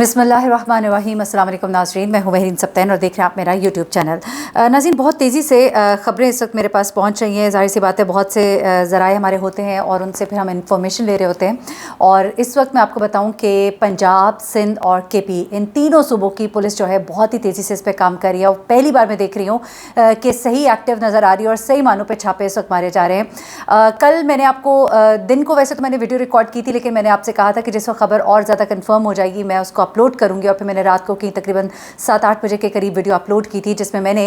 बिस्मिल्लाहिर्रहमानिर्रहीम। अस्सलाम वालेकुम नाज़रीन, मैं हूँ महरीन सब्तैन और देख रहे हैं आप मेरा यूट्यूब चैनल। नाज़रीन, बहुत तेज़ी से ख़बरें इस वक्त मेरे पास पहुँच रही हैं। ज़ाहिर सी बात है, बहुत से ज़राए हमारे होते हैं और उनसे फिर हम इंफॉर्मेशन ले रहे होते हैं। और इस वक्त मैं आपको बताऊँ कि पंजाब, सिंध और KP, इन तीनों सूबों की पुलिस जो है बहुत ही तेज़ी से इस पर काम कर रही है। और पहली बार मैं देख रही हूँ कि सही एक्टिव नज़र आ रही है और सही मानों पर छापे इस वक्त मारे जा रहे हैं। कल मैंने आपको दिन को वैसे तो मैंने वीडियो रिकॉर्ड की थी, लेकिन मैंने आपसे कहा था कि जिस वक्त खबर और ज़्यादा कन्फर्म हो जाएगी मैं उसको अपलोड करूंगी। और फिर मैंने रात को कहीं तकरीबन 7-8 बजे के करीब वीडियो अपलोड की थी, जिसमें मैंने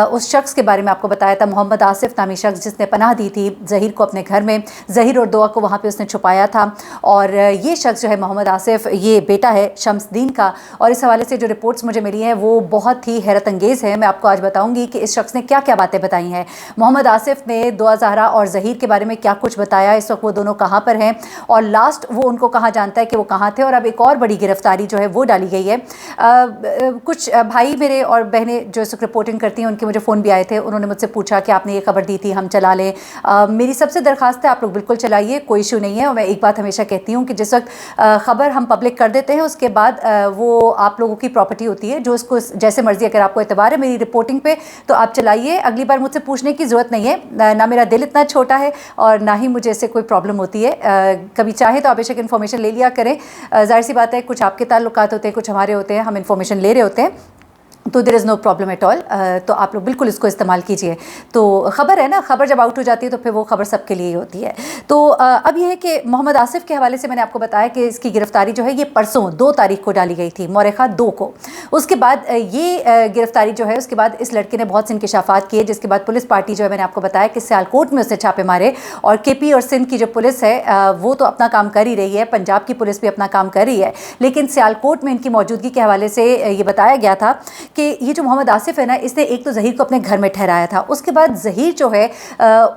उस शख्स के बारे में आपको बताया था, मोहम्मद आसिफ नामी शख्स, जिसने पनाह दी थी ज़हीर को अपने घर में। ज़हीर और दुआ को वहाँ पे उसने छुपाया था। और ये शख्स जो है मोहम्मद आसिफ, ये बेटा है शम्सदीन का। और इस हवाले से जो रिपोर्ट्स मुझे मिली हैं वो बहुत ही हैरत अंगेज़ है। मैं आपको आज बताऊँगी कि इस शख्स ने क्या क्या बातें बताई हैं। मोहम्मद आसिफ ने दुआ ज़हरा और ज़हीर के बारे में क्या कुछ बताया, इस वक्त वो दोनों कहाँ पर हैं और लास्ट वो उनको कहाँ जानता है कि वो कहाँ थे। और अब एक और बड़ी गिरफ्तारी जो है वो डाली गई है। कुछ भाई मेरे और बहनें जो इस वक्त रिपोर्टिंग करती हैं, उनके मुझे फ़ोन भी आए थे। उन्होंने मुझसे पूछा कि आपने ये खबर दी थी, हम चला लें। मेरी सबसे दरख्वास्त है, आप लोग बिल्कुल चलाइए, कोई इशू नहीं है। और मैं एक बात हमेशा कहती हूँ कि जिस वक्त ख़बर हम पब्लिक कर देते हैं उसके बाद वो आप लोगों की प्रॉपर्टी होती है, जो उसको जैसे मर्ज़ी, अगर आपको एतबार है मेरी रिपोर्टिंग पे तो आप चलाइए। अगली बार मुझसे पूछने की ज़रूरत नहीं है, ना मेरा दिल इतना छोटा है और ना ही मुझे इससे कोई प्रॉब्लम होती है। कभी चाहे तो आप बेशक इन्फॉर्मेशन ले लिया करें। ज़ाहिर सी बात है, कुछ आपके ताल्लुकात होते हैं, कुछ हमारे होते हैं, हम इन्फॉर्मेशन ले रहे होते हैं, तो there is no problem at all. तो आप लोग बिल्कुल इसको इस्तेमाल कीजिए। तो ख़बर है ना, ख़बर जब आउट हो जाती है तो फिर वो ख़बर सबके लिए ही होती है। तो अब ये है कि मोहम्मद आसिफ के हवाले से मैंने आपको बताया कि इसकी गिरफ़्तारी जो है ये परसों 2 तारीख को डाली गई थी, मौरखा 2 को। उसके बाद ये गिरफ़्तारी जो है, उसके बाद इस लड़के ने बहुत से इंकशाफात किए, जिसके बाद पुलिस पार्टी जो है, मैंने आपको बताया कि सियालकोट में उसने छापे मारे। और KP और सिंध की जो पुलिस है वो तो अपना काम कर ही रही है, पंजाब की पुलिस भी अपना काम कर रही है, लेकिन सियालकोट में इनकी मौजूदगी के हवाले से ये बताया गया था कि ये जो मोहम्मद आसिफ है ना, इसने एक तो ज़हीर को अपने घर में ठहराया था। उसके बाद ज़हीर जो है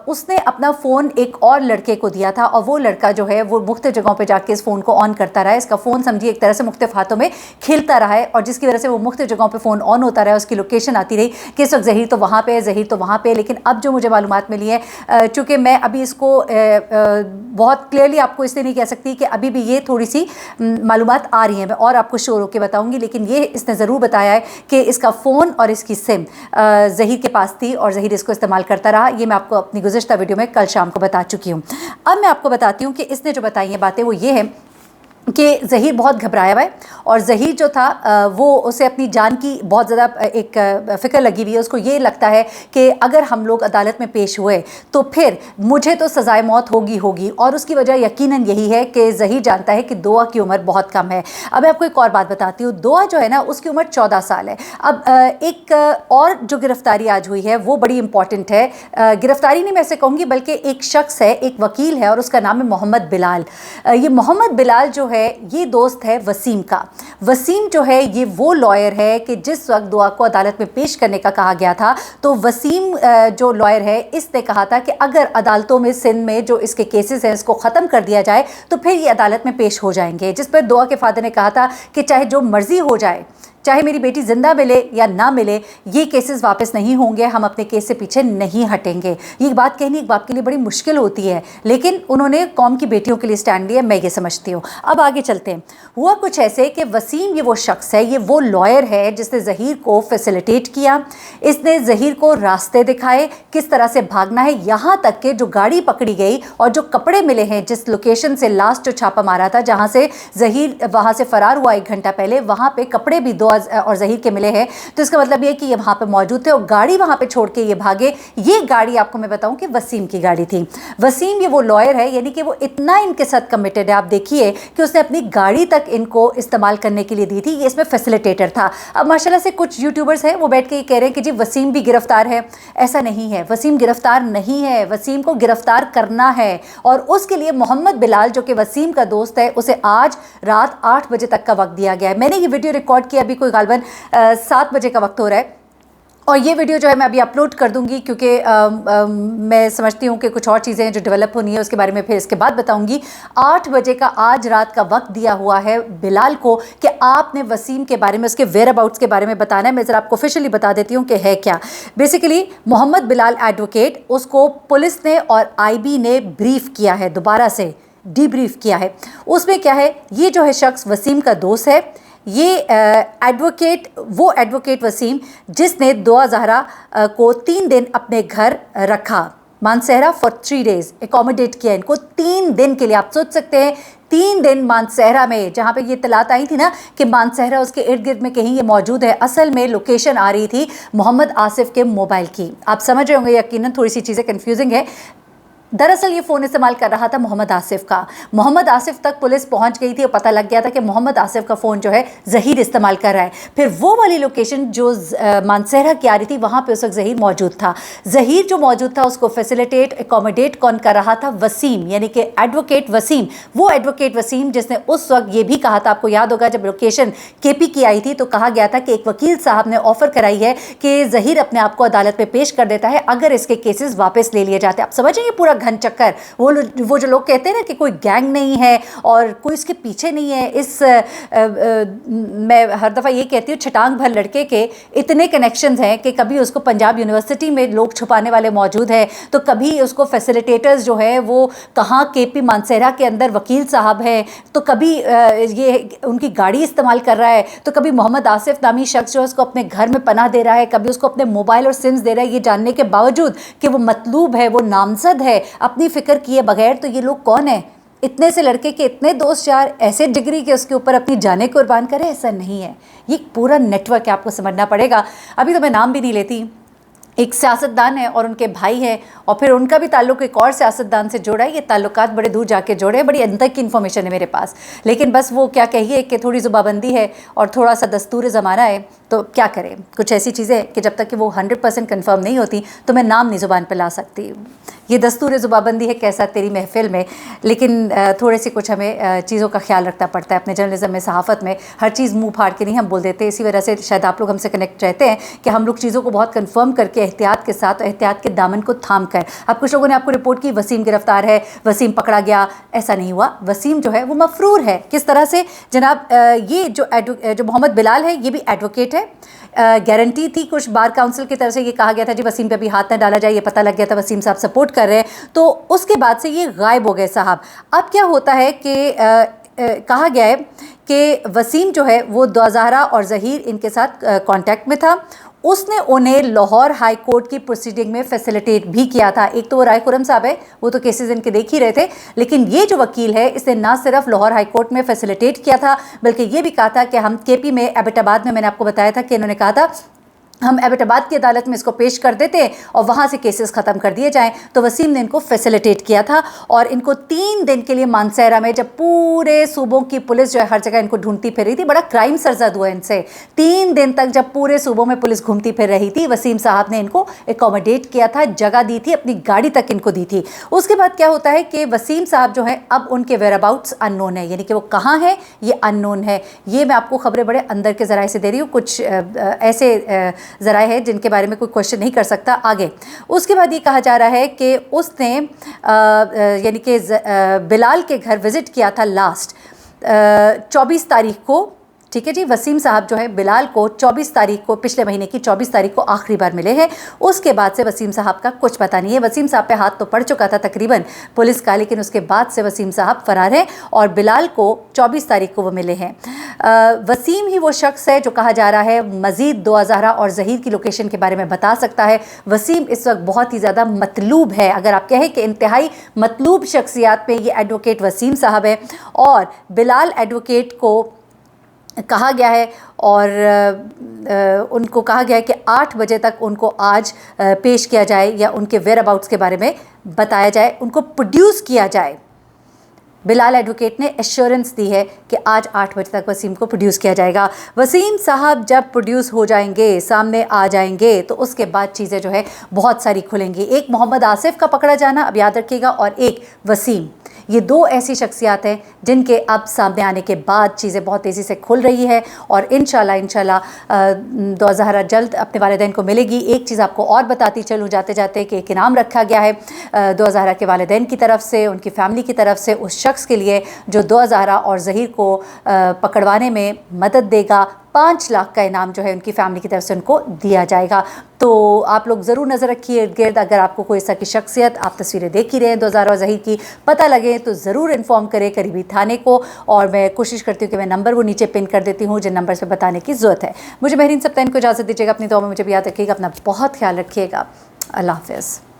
उसने अपना फ़ोन एक और लड़के को दिया था, और वो लड़का जो है वो मुख्तलिफ जगहों पे जाके इस फ़ोन को ऑन करता रहा है। इसका फ़ोन समझिए एक तरह से मुख्तलिफ हाथों में खेलता रहा है, और जिसकी वजह से वो मुख्तलिफ जगहों पे फ़ोन ऑन होता रहा है। उसकी लोकेशन आती रही कि इस वक्त ज़हीर तो वहाँ पे है, ज़हीर तो वहाँ पे है। लेकिन अब जो मुझे मालूमात मिली है, चूँकि मैं अभी इसको बहुत क्लियरली आपको इसलिए नहीं कह सकती कि अभी भी ये थोड़ी सी मालूमात आ रही हैं, मैं और आपको शोर होकर बताऊँगी, लेकिन ये इसने ज़रूर बताया है कि इसका फ़ोन और इसकी सिम ज़हीर के पास थी और ज़हीर इसको इस्तेमाल करता रहा। ये मैं आपको अपनी गुज़िश्ता वीडियो में कल शाम को बता चुकी हूँ। अब मैं आपको बताती हूँ कि इसने जो बताई हैं बातें वो ये है कि ज़हीर बहुत घबराया हुआ है, और ज़हीर जो था वो उसे अपनी जान की बहुत ज़्यादा एक फ़िक्र लगी हुई है। उसको ये लगता है कि अगर हम लोग अदालत में पेश हुए तो फिर मुझे तो सज़ाए मौत होगी। और उसकी वजह यकीनन यही है कि ज़हीर जानता है कि दुआ की उम्र बहुत कम है। अब मैं आपको एक और बात बताती हूँ, दुआ जो है ना, उसकी उम्र 14 साल है। अब एक और जो गिरफ़्तारी आज हुई है वो बड़ी इंपॉर्टेंट है। गिरफ़्तारी नहीं मैं ऐसे कहूँगी, बल्कि एक शख्स है, एक वकील है, और उसका नाम है मोहम्मद बिलाल। ये मोहम्मद बिलाल जो है ये दोस्त है वसीम का। वसीम जो है ये वो लॉयर है कि जिस वक्त दुआ को अदालत में पेश करने का कहा गया था, तो वसीम जो लॉयर है इसने कहा था कि अगर अदालतों में सिंध में जो इसके केसेस हैं इसको ख़त्म कर दिया जाए तो फिर ये अदालत में पेश हो जाएंगे। जिस पर दुआ के फादर ने कहा था कि चाहे जो मर्ज़ी हो जाए, चाहे मेरी बेटी ज़िंदा मिले या ना मिले, ये केसेस वापस नहीं होंगे, हम अपने केस से पीछे नहीं हटेंगे। ये बात कहनी एक बाप के लिए बड़ी मुश्किल होती है, लेकिन उन्होंने कौम की बेटियों के लिए स्टैंड लिया, मैं ये समझती हूँ। अब आगे चलते हैं। हुआ कुछ ऐसे कि वसीम ये वो शख्स है, ये वो लॉयर है जिसने ज़हीर को फैसिलिटेट किया। इसने ज़हीर को रास्ते दिखाए किस तरह से भागना है, यहाँ तक कि जो गाड़ी पकड़ी गई और जो कपड़े मिले हैं, जिस लोकेशन से लास्ट जो छापा मारा था, जहाँ से ज़हीर वहाँ से फ़रार हुआ 1 घंटा पहले, वहाँ पर कपड़े भी दुआ और ज़हीर के मिले हैं। तो इसका मतलब ये कि ये वहाँ पे मौजूद थे और गाड़ी वहाँ पे छोड़ के ये भागे। ये गाड़ी आपको मैं बताऊँ कि वसीम की गाड़ी थी। वसीम ये वो लॉयर है, यानी कि वो इतना इनके साथ कमिटेड है। आप देखिए कि उसने अपनी गाड़ी तक इनको इस्तेमाल करने के लिए दी थी, ये इसमें फैसिलिटेटर था। अब माशाल्लाह से कुछ यूट्यूबर्स हैं वो बैठ के ये कह रहे हैं कि जी वसीम भी गिरफ्तार है। ऐसा नहीं है, वसीम गिरफ्तार नहीं है, वसीम को गिरफ्तार करना है। और उसके लिए मोहम्मद बिलाल जो कि वसीम का दोस्त है, उसे आज रात 8 बजे तक का वक्त दिया गया है। मैंने ये वीडियो रिकॉर्ड किया, अभी कोई गालबन 7 बजे का वक्त हो रहा है, और ये वीडियो जो है मैं अभी अपलोड कर दूंगी, क्योंकि मैं समझती हूँ कि कुछ और चीज़ें जो डेवलप होनी है उसके बारे में फिर इसके बाद बताऊंगी। 8 बजे का आज रात का वक्त दिया हुआ है बिलाल को कि आपने वसीम के बारे में, उसके वेयर अबाउट्स के बारे में बताना है। मैं ज़रा आपको ऑफिशियली बता देती हूँ कि है क्या। बेसिकली मोहम्मद बिलाल एडवोकेट, उसको पुलिस ने और IB ने ब्रीफ किया है, दोबारा से डीब्रीफ किया है। उसमें क्या है, ये जो है शख्स वसीम का दोस्त है, یہ ایڈوکیٹ وہ ایڈوکیٹ وسیم جس نے دعا زہرا کو 3 دن اپنے گھر رکھا، مانسہرہ فار 3 days اکوموڈیٹ کیا ان کو 3 دن کے لیے. آپ سوچ سکتے ہیں 3 دن مانسہرہ میں، جہاں پہ یہ اطلاعات آئی تھی نا کہ مانسہرہ اس کے ارد گرد میں کہیں یہ موجود ہے، اصل میں لوکیشن آ رہی تھی محمد آصف کے موبائل کی. آپ سمجھ رہے ہوں گے یقیناً تھوڑی سی چیزیں کنفیوزنگ ہے. دراصل یہ فون استعمال کر رہا تھا محمد آصف کا. محمد آصف تک پولیس پہنچ گئی تھی اور پتہ لگ گیا تھا کہ محمد آصف کا فون جو ہے ظہیر استعمال کر رہا ہے. پھر وہ والی لوکیشن جو مانسہرہ کی آ رہی تھی وہاں پہ اس وقت ظہیر موجود تھا. ظہیر جو موجود تھا اس کو فیسیلیٹیٹ اکوموڈیٹ کون کر رہا تھا؟ وسیم، یعنی کہ ایڈوکیٹ وسیم. وہ ایڈوکیٹ وسیم جس نے اس وقت یہ بھی کہا تھا، آپ کو یاد ہوگا جب لوکیشن کے پی کی آئی تھی تو کہا گیا تھا کہ ایک وکیل صاحب نے آفر کرائی ہے کہ ظہیر اپنے آپ کو عدالت میں پیش کر دیتا ہے اگر اس کے کیسز واپس لے لیے جاتے ہیں. آپ سمجھیں یہ پورا گھن چکر، وہ جو لوگ کہتے ہیں نا کہ کوئی گینگ نہیں ہے اور کوئی اس کے پیچھے نہیں ہے. میں ہر دفعہ یہ کہتی ہوں چھٹانگ بھر لڑکے کے اتنے کنیکشنز ہیں کہ کبھی اس کو پنجاب یونیورسٹی میں لوگ چھپانے والے موجود ہیں، تو کبھی اس کو فیسیلیٹیٹرز جو ہے وہ کہاں کے پی مانسہرہ کے اندر وکیل صاحب ہیں، تو کبھی یہ ان کی گاڑی استعمال کر رہا ہے، تو کبھی محمد آصف نامی شخص جو ہے اس کو اپنے گھر میں پناہ دے رہا ہے، کبھی اس کو اپنے موبائل اور سمز دے رہا ہے، یہ جاننے کے باوجود کہ وہ مطلوب ہے، وہ نامزد ہے اپنی فکر کیے بغیر. تو یہ لوگ کون ہیں؟ اتنے سے لڑکے کے اتنے دوست یار ایسے ڈگری کہ اس کے اوپر اپنی جانیں قربان کرے؟ ایسا نہیں ہے. یہ پورا نیٹ ورک ہے، آپ کو سمجھنا پڑے گا. ابھی تو میں نام بھی نہیں لیتی. ایک سیاستدان ہے اور ان کے بھائی ہیں، اور پھر ان کا بھی تعلق ایک اور سیاستدان سے جوڑا ہے. یہ تعلقات بڑے دور جا کے جوڑے ہیں، بڑی اندر کی انفارمیشن ہے میرے پاس. لیکن بس وہ کیا کہیے کہ تھوڑی زباں بندی ہے اور تھوڑا سا دستور زمانہ ہے، تو کیا کریں. کچھ ایسی چیزیں کہ جب تک کہ وہ 100% کنفرم نہیں ہوتی تو میں نام نہیں زبان پہ لا سکتی. یہ دستور زباں بندی ہے کیسا تیری محفل میں. لیکن تھوڑے سی کچھ ہمیں چیزوں کا خیال رکھنا پڑتا ہے اپنے جرنلزم میں، صحافت میں. ہر چیز منہ پھاڑ کے نہیں ہم بول دیتے. اسی وجہ سے شاید آپ لوگ ہم سے کنیکٹ رہتے ہیں کہ ہم لوگ چیزوں کو بہت کنفرم کر کے احتیاط کے ساتھ، احتیاط کے دامن کو تھام کر. اب کچھ لوگوں نے آپ کو رپورٹ کی وسیم گرفتار ہے، وسیم پکڑا گیا. ایسا نہیں ہوا. وسیم جو ہے وہ مفرور ہے. کس طرح سے جناب؟ یہ جو محمد بلال ہے یہ بھی ایڈوکیٹ ہے. گارنٹی تھی کچھ بار کاؤنسل کی طرف سے، یہ کہا گیا تھا جی وسیم پہ بھی ہاتھ نہ ڈالا جائے. یہ پتہ لگ گیا تھا وسیم صاحب سپورٹ کر رہے ہیں، تو اس کے بعد سے یہ غائب ہو گئے صاحب. اب کیا ہوتا ہے کہ کہا گیا ہے کہ وسیم جو ہے وہ دعا زہرا اور ظہیر ان کے ساتھ کانٹیکٹ میں تھا. اس نے انہیں لاہور ہائی کورٹ کی پروسیڈنگ میں فیسیلیٹیٹ بھی کیا تھا. ایک تو وہ رائے خرم صاحب ہے، وہ تو کیسز ان کے دیکھ ہی رہے تھے، لیکن یہ جو وکیل ہے اس نے نہ صرف لاہور ہائی کورٹ میں فیسیلیٹیٹ کیا تھا بلکہ یہ بھی کہا تھا کہ ہم کے پی میں ایبٹ آباد میں نے آپ کو بتایا تھا کہ انہوں نے کہا تھا ہم ایبٹ آباد کی عدالت میں اس کو پیش کر دیتے ہیں اور وہاں سے کیسز ختم کر دیے جائیں. تو وسیم نے ان کو فیسیلیٹیٹ کیا تھا اور ان کو 3 دن کے لیے مانسہرہ میں، جب پورے صوبوں کی پولیس جو ہے ہر جگہ ان کو ڈھونڈتی پھر رہی تھی، بڑا کرائم سرزد ہوا ان سے. 3 دن تک جب پورے صوبوں میں پولیس گھومتی پھر رہی تھی، وسیم صاحب نے ان کو اکوموڈیٹ کیا تھا، جگہ دی تھی، اپنی گاڑی تک ان کو دی تھی. اس کے بعد کیا ہوتا ہے کہ وسیم صاحب جو ہے اب ان کے ویئر اباؤٹس ان نون ہے، یعنی کہ وہ کہاں ہے یہ ان نون ہے. یہ میں آپ کو خبریں بڑے اندر کے ذرائع سے دے رہی ہوں، کچھ ایسے ذرائع ہیں جن کے بارے میں کوئی کوشچن نہیں کر سکتا آگے. اس کے بعد یہ کہا جا رہا ہے کہ اس نے یعنی کہ بلال کے گھر وزٹ کیا تھا لاسٹ 24 تاریخ کو. ٹھیک ہے جی، وسیم صاحب جو ہے بلال کو 24 تاریخ کو، پچھلے مہینے کی 24 تاریخ کو آخری بار ملے ہیں. اس کے بعد سے وسیم صاحب کا کچھ پتہ نہیں ہے. وسیم صاحب پہ ہاتھ تو پڑ چکا تھا تقریباً پولیس کا، لیکن اس کے بعد سے وسیم صاحب فرار ہیں اور بلال کو 24 تاریخ کو وہ ملے ہیں. وسیم ہی وہ شخص ہے جو کہا جا رہا ہے مزید دعا زہرا اور ظہیر کی لوکیشن کے بارے میں بتا سکتا ہے. وسیم اس وقت بہت ہی زیادہ مطلوب ہے. اگر آپ کہیں کہ انتہائی مطلوب شخصیات میں یہ ایڈوکیٹ وسیم صاحب ہے، اور بلال ایڈوکیٹ کو کہا گیا ہے اور ان کو کہا گیا ہے کہ 8 بجے تک ان کو آج پیش کیا جائے یا ان کے ویئر اباؤٹس کے بارے میں بتایا جائے، ان کو پروڈیوس کیا جائے. بلال ایڈوکیٹ نے ایشورنس دی ہے کہ آج 8 بجے تک وسیم کو پروڈیوس کیا جائے گا. وسیم صاحب جب پروڈیوس ہو جائیں گے، سامنے آ جائیں گے، تو اس کے بعد چیزیں جو ہے بہت ساری کھلیں گی. ایک محمد آصف کا پکڑا جانا اب یاد رکھیے گا، اور ایک وسیم. یہ 2 ایسی شخصیات ہیں جن کے اب سامنے آنے کے بعد چیزیں بہت تیزی سے کھل رہی ہے، اور انشاءاللہ دعا زہرا جلد اپنے والدین کو ملے گی. ایک چیز آپ کو اور بتاتی چلوں جاتے جاتے کہ ایک انعام رکھا گیا ہے دعا زہرا کے والدین کی طرف سے، ان کی فیملی کی طرف سے، اس شخص کے لیے جو دعا زہرا اور ظہیر کو پکڑوانے میں مدد دے گا 5 लाख का इनाम जो है उनकी फैमिली की तरफ से उनको दिया जाएगा। तो आप लोग ज़रूर नज़र रखिए इर्द गिर्द। अगर आपको कोई ऐसा की शख्सियत, आप तस्वीरें देख ही रहे हैं 2000 और ज़हीर की, पता लगे तो ज़रूर इन्फॉर्म करें करीबी थाने को। और मैं कोशिश करती हूँ कि मैं नंबर वो नीचे पिन कर देती हूँ जिन नंबर पर बताने की ज़रूरत है। मुझे महरीन सप्तैन को इजाज़त दीजिएगा। अपनी दुआ में मुझे भी याद रखिएगा। अपना बहुत ख्याल रखिएगा। अल्लाह हाफ़िज़।